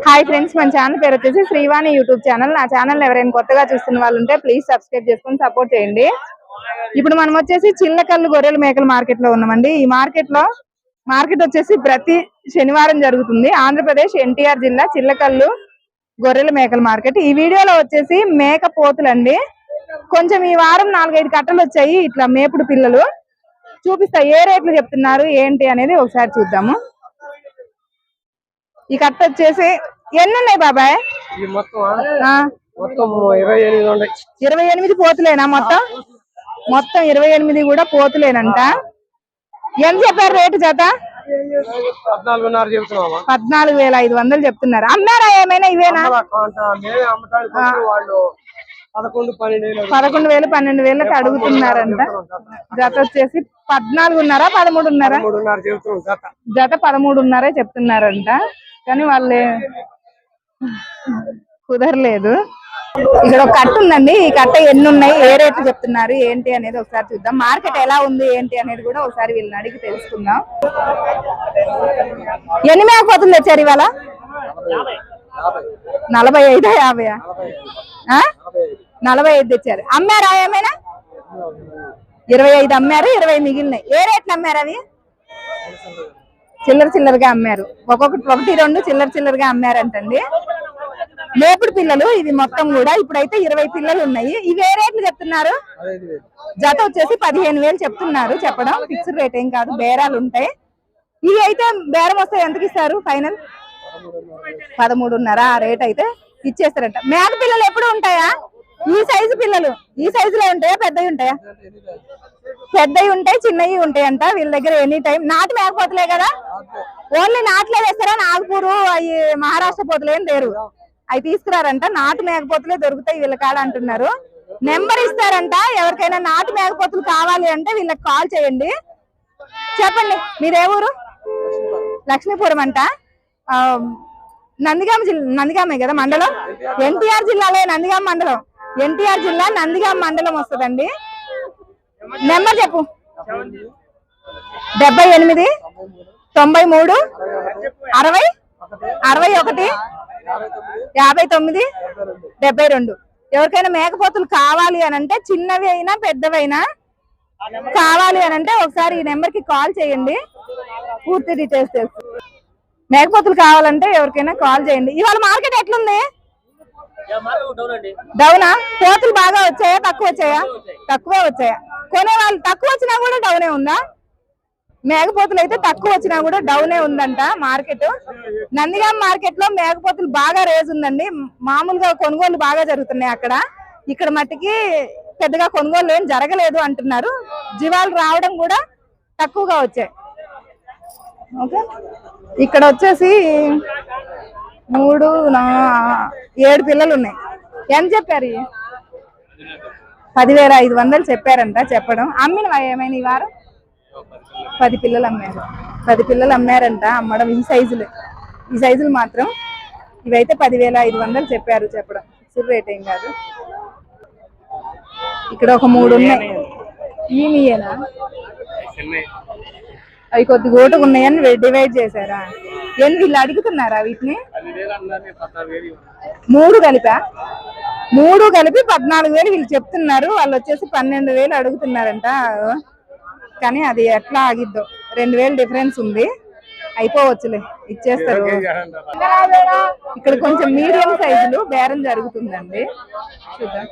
Hi friends, మన channel పేరు వచ్చేసి శ్రీవాణి యూట్యూబ్ ఛానల్. నా ఛానల్ ఎవరైనా కొత్తగా చూస్తున్న వాళ్ళు ఉంటే ప్లీజ్ సబ్స్క్రైబ్ చేసుకొని సపోర్ట్ చేయండి. ఇప్పుడు మనం వచ్చేసి చిల్లకల్లు గొర్రెల మేకల మార్కెట్ లో ఉన్నామండి. ఈ మార్కెట్ వచ్చేసి ప్రతి శనివారం జరుగుతుంది. ఆంధ్రప్రదేశ్ ఎన్టీఆర్ జిల్లా చిల్లకల్లు గొర్రెల మేకల మార్కెట్. ఈ వీడియోలో వచ్చేసి మేక పోతులు అండి. కొంచెం ఈ వారం 4-5 కట్టలు వచ్చాయి. ఇట్లా మేపుడు పిల్లలు చూపిస్తా, ఏ రేట్లు చెప్తున్నారు ఏంటి అనేది ఒకసారి చూద్దాము. ఈ కట్ట వచ్చేసి ఎన్ని ఉన్నాయి బాబాయ్? 28 పోతులేనా? మొత్తం 28 కూడా పోతులేనంట. ఎంత చెప్పారు రేటు జత? 14,500 చెప్తున్నారు. అమ్మారా ఏమైనా? ఇవేనా? 11,000-12,000 అడుగుతున్నారంట. జత వచ్చేసి 14,500 13,500 జత 13,500 చెప్తున్నారంట. కానీ వాళ్ళే కుదరలేదు. ఇక్కడ ఒక కట్ట ఉందండి. ఈ కట్ట ఎన్ని ఉన్నాయి, ఏ రేట్లు చెప్తున్నారు ఏంటి అనేది ఒకసారి చూద్దాం. మార్కెట్ ఎలా ఉంది ఏంటి అనేది కూడా ఒకసారి వీళ్ళని అడిగి తెలుసుకుందాం. ఎన్ని మేకపోతులు తెచ్చారు ఇవాళ? 45-50? 45 తెచ్చారు. అమ్మారా ఏమైనా? 25 అమ్మారు, 20 మిగిలినాయి. ఏ రేట్లు అమ్మారు అవి? చిల్లరగా అమ్మారు. 1-2 చిల్లరగా అమ్మారంటండి. మేపుడు పిల్లలు ఇవి మొత్తం కూడా. ఇప్పుడైతే 20 పిల్లలు ఉన్నాయి. ఇవి ఏ రేట్లు చెప్తున్నారు? జత వచ్చేసి 15,000 చెప్తున్నారు. చెప్పడం ఫిక్స్డ్ రేట్ ఏం కాదు, బేరాలు ఉంటాయి. ఇవి అయితే బేరం వస్తే ఎంతకి ఇస్తారు ఫైనల్? 13,500 ఆ రేట్ అయితే ఇచ్చేస్తారంట. మేక పిల్లలు ఎప్పుడు ఉంటాయా? ఈ సైజు పిల్లలు ఈ సైజులో ఉంటాయా, పెద్దవి ఉంటాయా? పెద్దవి ఉంటాయి, చిన్నవి ఉంటాయంట వీళ్ళ దగ్గర ఎనీ టైం. నాటు మేకపోతులే కదా? ఓన్లీ నాటులే వేస్తారా? నాగపూరు అవి మహారాష్ట్ర పోతులు ఏం లేరు, అవి తీసుకురారంట. నాటు మేకపోతులే దొరుకుతాయి వీళ్ళ కాడ అంటున్నారు. నెంబర్ ఇస్తారంట. ఎవరికైనా నాటు మేకపోతులు కావాలి అంటే వీళ్ళకి కాల్ చేయండి. చెప్పండి, మీదే ఊరు? లక్ష్మీపురం అంట. నందిగామే కదా మండలం? ఎన్టీఆర్ జిల్లాలో నందిగామ మండలం. ఎన్టీఆర్ జిల్లా నందిగామ మండలం వస్తుందండి. నెంబర్ చెప్పు. 78 93 60 61 59 72. ఎవరికైనా మేకపోతులు కావాలి అని అంటే, చిన్నవి అయినా పెద్దవైనా కావాలి అని అంటే ఒకసారి ఈ నెంబర్ కి కాల్ చేయండి. పూర్తి డీటెయిల్స్ తెలుసు. మేకపోతులు కావాలంటే ఎవరికైనా కాల్ చేయండి. ఇవాళ మార్కెట్ ఎట్లుంది? డౌనా? పోతులు బాగా వచ్చాయా తక్కువ వచ్చాయా? తక్కువే వచ్చాయా? కొనే వాళ్ళు తక్కువ వచ్చినా కూడా డౌనే ఉందా? మేకపోతులు అయితే తక్కువ వచ్చినా కూడా డౌనే ఉందంట మార్కెట్. నందిగామ మార్కెట్ లో మేకపోతులు బాగా రేజ్ ఉందండి. మామూలుగా కొనుగోలు బాగా జరుగుతున్నాయి అక్కడ. ఇక్కడ మట్టికి పెద్దగా కొనుగోలు ఏం జరగలేదు అంటున్నారు. జీవాలు రావడం కూడా తక్కువగా వచ్చాయి. ఓకే, ఇక్కడ వచ్చేసి 7 పిల్లలు ఉన్నాయి. ఎంత చెప్పారు? 10,500 చెప్పారంట. చెప్పడం అమ్మినవా ఏమైనా ఈ వారం? 10 పిల్లలు అమ్మారు. 10 పిల్లలు అమ్మారంట. అమ్మడం ఈ సైజులు మాత్రం ఇవైతే 10,500 చెప్పారు. చెప్పడం ఫిక్స్డ్ రేట్ ఏం కాదు. ఇక్కడ ఒక 3 ఉన్నాయి. ఈమెనా? అవి కొద్ది గోటుగా ఉన్నాయని డివైడ్ చేశారా? వీళ్ళు అడుగుతున్నారా వీటిని? 3 కలిపి 14,000 వీళ్ళు చెప్తున్నారు. వాళ్ళు వచ్చేసి 12,000 అడుగుతున్నారంట. కానీ అది ఎట్లా ఆగిద్దో, 2,000 డిఫరెన్స్ ఉంది. అయిపోవచ్చులే, ఇచ్చేస్తారు. ఇక్కడ కొంచెం మీడియం సైజులు బేరం జరుగుతుందండి. చూద్దాం.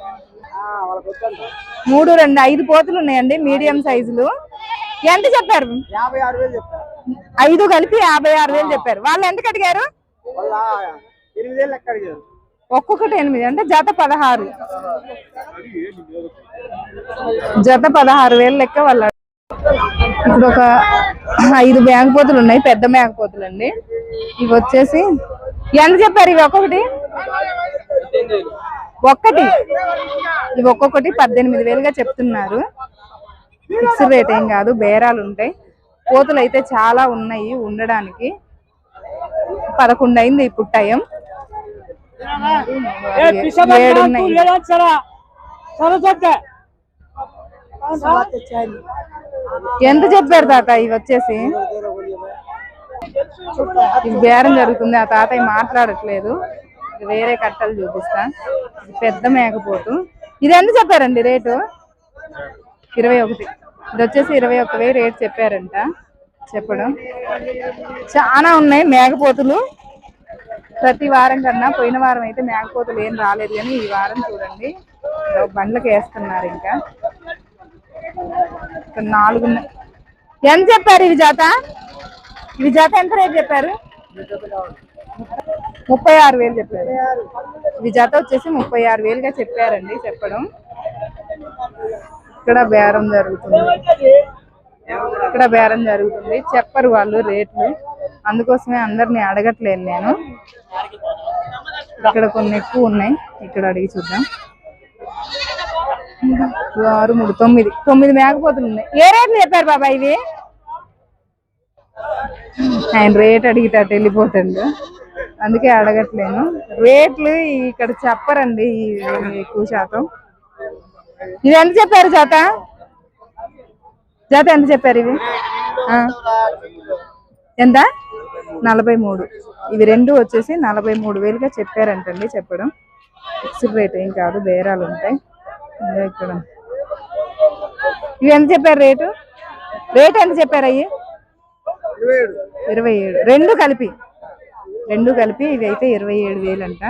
3, 2, 5 పోతులు ఉన్నాయండి మీడియం సైజులు. ఎంత చెప్పారు? 5 కలిపి 56,000 చెప్పారు. వాళ్ళు ఎంత అడిగారు? ఒక్కొక్కటి 8 అంటే జత 16. జత 16,000 లెక్క వాళ్ళు. ఇప్పుడు ఒక 5 మేకపోతులు ఉన్నాయి, పెద్ద మేకపోతులు అండి. ఇవి వచ్చేసి ఎంత చెప్పారు? ఇవి ఒక్కొక్కటి ఇవి ఒక్కొక్కటి 18,000గా చెప్తున్నారు. ఫిక్స్డ్ రేట్ ఏం కాదు, బేరాలు ఉంటాయి. పోతులు అయితే చాలా ఉన్నాయి ఉండడానికి. 11 అయింది ఇప్పుడు టైం. 7 ఉన్నాయి. ఎంత చెప్పారు తాత? ఇవి వచ్చేసి ఇది బేరం జరుగుతుంది. ఆ తాతయ్య మాట్లాడట్లేదు. వేరే కట్టలు చూపిస్తా. పెద్ద మేకపోతు. ఇది ఎంత చెప్పారండి రేటు? 21. ఇది వచ్చేసి 21,000 రేట్ చెప్పారంట. చెప్పడం చాలా ఉన్నాయి మేకపోతులు. ప్రతి వారం కన్నా పోయిన వారం అయితే మేకపోతులు ఏం రాలేదు, కానీ ఈ వారం చూడండి బండ్లకు వేస్తున్నారు. ఇంకా 4 ఉన్నాయి. ఎంత చెప్పారు ఇవి జాత? ఇవి జాత ఎంత రేట్ చెప్పారు? 36,000 చెప్పారు. ఇవి జాత వచ్చేసి 36,000గా చెప్పారండి. చెప్పడం ఇక్కడ బేరం జరుగుతుంది. చెప్పరు వాళ్ళు రేట్లు, అందుకోసమే అందరినీ అడగట్లేదు నేను. ఇక్కడ కొన్ని ఎక్కువ ఉన్నాయి, ఇక్కడ అడిగి చూద్దాం. 6, 3, 9 మేకపోతులు ఉన్నాయి. ఏ రేట్లు చెప్పారు బాబా ఇవి? ఆయన రేట్ అడిగితే అటు వెళ్ళిపోతాడు, అందుకే అడగట్లేను. రేట్లు ఇక్కడ చెప్పరండి ఎక్కువ శాతం. ఇది ఎంత చెప్పారు జాత? ఎంత చెప్పారు ఇవి? ఎంత? 43. ఇవి రెండు వచ్చేసి 43,000గా చెప్పారంటండి. చెప్పడం ఫిక్స్డ్ రేట్ ఏం కాదు, బేరాలు ఉంటాయి. ఇక్కడ ఇవి ఎంత చెప్పారు రేటు? ఎంత చెప్పారు అయ్యి? 27. రెండు కలిపి ఇవి అయితే 27,000 అంట.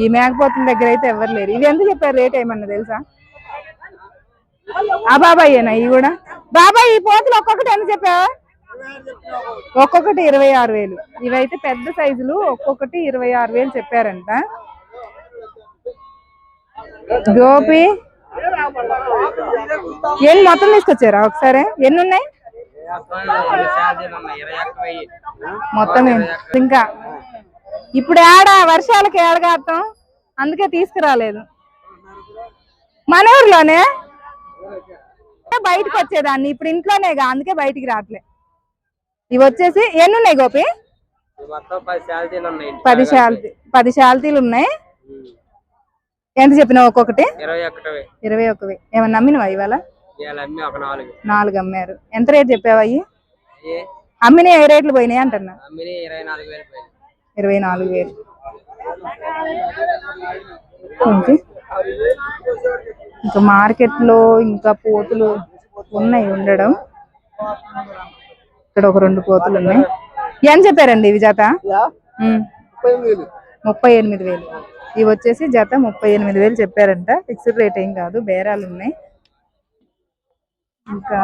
ఈ మేకపోతుల దగ్గర అయితే ఎవరు లేరు. ఇవి ఎంత చెప్పారు రేట్ ఏమన్నా తెలుసా? ఆ బాబాయేనా ఇవి కూడా? బాబాయ్ ఈ పోతులు ఒక్కొక్కటి ఎంత చెప్పావా? ఒక్కొక్కటి 26,000. ఇవైతే పెద్ద సైజులు, ఒక్కొక్కటి 26,000 చెప్పారంట. గోపి ఎన్ని మొత్తం తీసుకొచ్చారా ఒకసారి? ఎన్ని ఉన్నాయి మొత్తం? ఇంకా ఇప్పుడు వర్షాలకి ఏడగాటం, అందుకే తీసుకురాలేదు. మన ఊర్లోనే బయటకు వచ్చేదాన్ని, ఇప్పుడు ఇంట్లోనేగా, అందుకే బయటికి రావట్లే. ఇవి వచ్చేసి ఎన్ని ఉన్నాయి గోపి? 10 శాల్తీలు ఉన్నాయి. ఎంత చెప్పినావు ఒక్కొక్కటి? 21,000. ఏమన్నా అమ్మినవా ఇవాళ? 4 అమ్మారు. ఎంత రేట్ చెప్పావు అయ్యి? అమ్మిన ఏ రేట్లు పోయినాయి అంటున్నా? 24,000. ఇంకా మార్కెట్ లో ఇంకా పోతులు ఉన్నాయి ఉండడం. ఇక్కడ ఒక 2 పోతులు ఉన్నాయి. ఎంత చెప్పారండి ఇవి జత? 38,000. ఇవి వచ్చేసి జత 38,000 చెప్పారంట. ఫిక్స్డ్ రేట్ ఏం కాదు, బేరాలు ఉన్నాయి. ఇంకా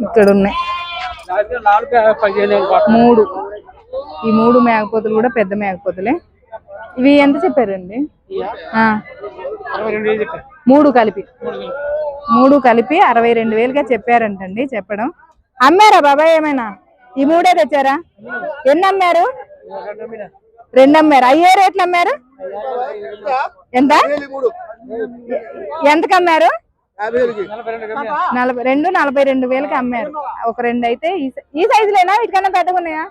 ఇక్కడ ఉన్నాయి 3. ఈ 3 మేకపోతులు కూడా పెద్ద మేకపోతులే. ఇవి ఎంత చెప్పారండి? 3 కలిపి 62,000గా చెప్పారంటండి. చెప్పడం అమ్మారా బాబాయ్ ఏమైనా? ఈ 3 తెచ్చారా? ఎన్ని అమ్మారు? 2 అమ్మారు. అయ్యే రేట్లు అమ్మారు? ఎంత? ఎంతకు అమ్మారు? 42,000కి అమ్మారు. ఒక 2 అయితే ఈ సైజులేనా? వీటికన్నా పెద్దగా ఉన్నాయా?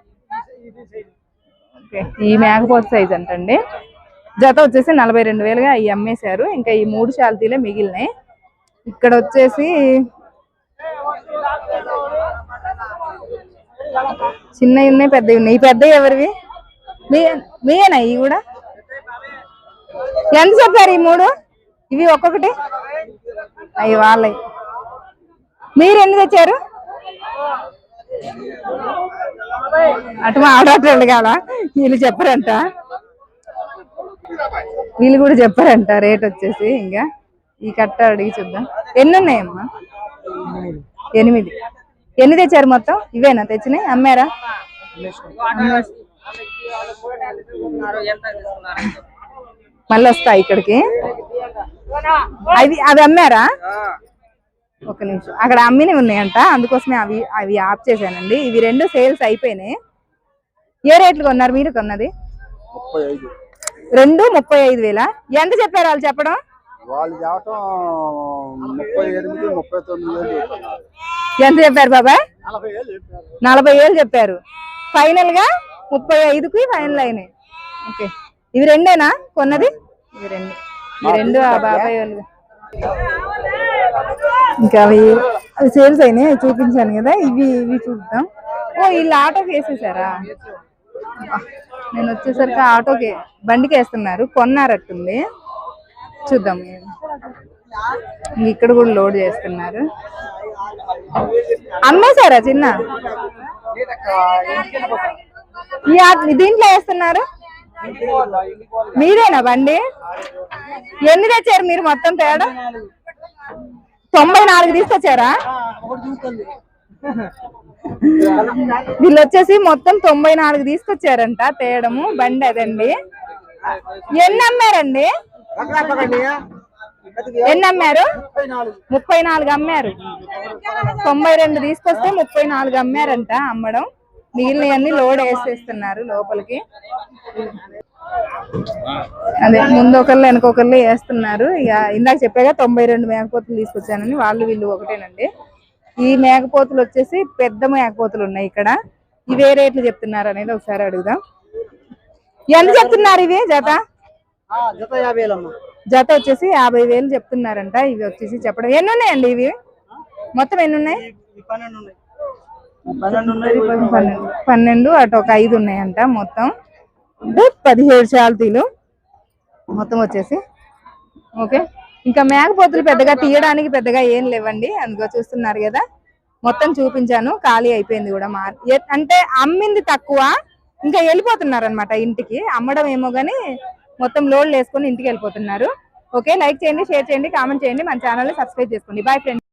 ఈ మేకపోతు సైజ్ అంటండి. జత వచ్చేసి 42,000గా అవి అమ్మేశారు. ఇంకా ఈ 3 శాల్తీలే మిగిలినాయి. ఇక్కడ వచ్చేసి చిన్నవి ఉన్నాయి, పెద్దవి ఉన్నాయి. ఈ పెద్దవి ఎవరివి? మీయేనా ఇవి కూడా? ఎంత చెప్పారు ఈ 3? ఇవి ఒక్కొక్కటి అవి వాళ్ళవి. మీరు ఎన్ని తెచ్చారు? అటు ఆడటోళ్ళు కాదా? వీళ్ళు చెప్పరంట, వీళ్ళు కూడా చెప్పారంట రేట్ వచ్చేసి. ఇంకా ఈ కట్ట అడిగి చూద్దాం. ఎన్ని ఉన్నాయమ్మా? 8. ఎన్ని తెచ్చారు మొత్తం? ఇవేనా తెచ్చినాయి? అమ్మారా? మళ్ళీ వస్తాయి ఇక్కడికి. అవి అమ్మారా? ఒక నిమిషం, అక్కడ అమ్మినవి ఉన్నాయంట, అందుకోసమే అవి ఆఫ్ చేశానండి. ఇవి 2 సేల్స్ అయిపోయినాయి. ఏ రేట్లు కొన్నారు మీరు? కొన్నది 2 35,000. ఎంత చెప్పారు వాళ్ళు చెప్పడం? 39,000. ఎంత చెప్పారు బాబాయ్? 40,000 చెప్పారు. ఫైనల్ గా 35కి ఫైనల్ అయినాయి. ఓకే, ఇవి 2ఏనా కొన్నది? ఇవి 2 ఆ బాబాయ్ వాళ్ళు. ఇంకా అవి సేల్స్ అయినాయి, చూపించాను కదా. ఇవి చూద్దాం. ఓ వీళ్ళు ఆటోకి వేసేసారా? నేను వచ్చేసరికి ఆటోకి బండికి వేస్తున్నారు, కొన్నారట్టుంది. చూద్దాం. ఇక్కడ కూడా లోడ్ చేస్తున్నారు. అమ్మేశారా చిన్న? దీంట్లో వేస్తున్నారు. మీరేనా బండి? ఎన్ని తెచ్చారు మీరు మొత్తం తేడా? 94 తీసుకొచ్చారా? వీళ్ళు వచ్చేసి మొత్తం 94 తీసుకొచ్చారంట తేయడము బండి. అదండి. ఎన్ని అమ్మారండి? ఎన్ని అమ్మారు? 34 అమ్మారు. 92 తీసుకొస్తే 34 అమ్మారంట అమ్మడం. మిగిలినవన్నీ లోడ్ వేసేస్తున్నారు లోపలికి. అదే ముందు ఒకళ్ళు వెనకొకళ్ళు వేస్తున్నారు. ఇక ఇందాక చెప్పాగా 92 మేకపోతులు తీసుకొచ్చానని. వాళ్ళు వీళ్ళు ఒకటేనండి. ఈ మేకపోతులు వచ్చేసి పెద్ద మేకపోతులు ఉన్నాయి ఇక్కడ. ఇవే రేట్లు చెప్తున్నారు అనేది ఒకసారి అడుగుదాం. ఎంత చెప్తున్నారు ఇవి జత? జత వచ్చేసి 50,000 చెప్తున్నారంట. ఇవి వచ్చేసి చెప్పడం. ఎన్ని ఉన్నాయండి ఇవి? మొత్తం ఎన్ని ఉన్నాయి? 12. అటు ఒక 5 ఉన్నాయంట. మొత్తం 17 చాల్తీలు మొత్తం వచ్చేసి. ఓకే. ఇంకా మేకపోతులు పెద్దగా తీయడానికి పెద్దగా ఏం లేవండి. అందుకో చూస్తున్నారు కదా, మొత్తం చూపించాను. ఖాళీ అయిపోయింది కూడా. అంటే అమ్మింది తక్కువ, ఇంకా వెళ్ళిపోతున్నారు అనమాట ఇంటికి. అమ్మడం ఏమో గానీ మొత్తం లోడ్లు వేసుకొని ఇంటికి వెళ్ళిపోతున్నారు. ఓకే. లైక్ చేయండి, షేర్ చేయండి, కామెంట్ చేయండి, మన ఛానల్ని సబ్స్క్రైబ్ చేసుకోండి. Bye friends.